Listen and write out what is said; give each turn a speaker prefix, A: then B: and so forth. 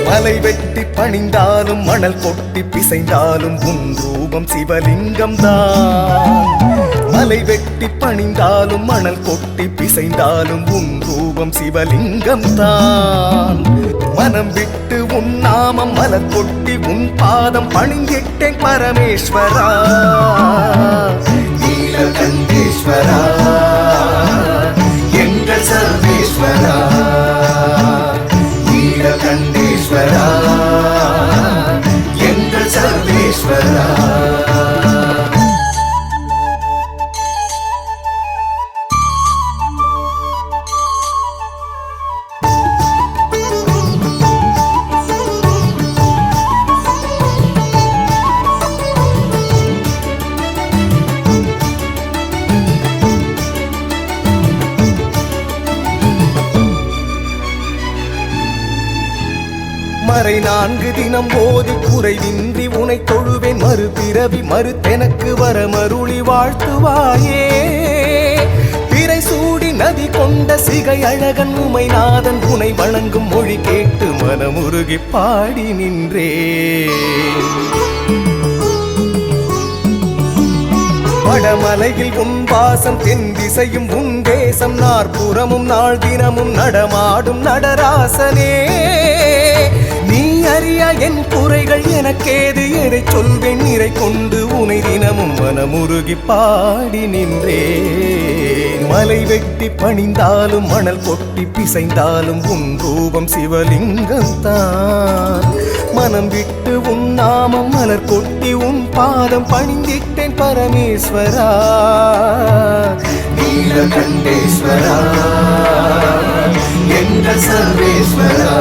A: மலை வெட்டி பணிந்தாலும் மணல் கொட்டி பிசைந்தாலும் உன் ரூபம் சிவலிங்கம் தான். மலை வெட்டி பணிந்தாலும் மணல் கொட்டி பிசைந்தாலும் உன் ரூபம் சிவலிங்கம் தான். மனம் விட்டு உன் நாமம் மலர் கொட்டி உன் பாதம் பணிந்திட்டேன் பரமேஸ்வரா நீலகண்டேஸ்வரா எங்கள் சர்வேஸ்வரா நீலகண்டேஸ்வரா எங்கள் சர்வேஸ்வரா. மறை 4 தினம் போதி குறைவின்றி உனை தொழுவேன் மறுபிறவி மறுத்தெனக்கு வர மருளி வாழ்த்துவாயே. பிறை சூடி நதி கொண்ட சிகை அழகன் உமைநாதன் உனை வணங்கும் மொழி கேட்டு மனமுருகி பாடி நின்றே. வடமலையில் உன் வாசம் தென் திசையும் உன் தேசம் நாற்புறமும் நாள் தினமும் நடமாடும் நடராசனே. நீ அறியா என் குறைகள் எனக்கேது எதை சொல்வேன் நிறை கொண்டு உனை தினமும் மனமுருகி பாடி நின்றே. மலை வெட்டி பணிந்தாலும் மணல் கொட்டி பிசைந்தாலும் உன் ரூபம் சிவலிங்கம் தான். மனம் விட்டு உன் நாமம் மலர் கொட்டி உன் பாதம் பணிந்திட்டேன் பரமேஸ்வரா நீலகண்டேஸ்வரா எங்கள் சர்வேஸ்வரா.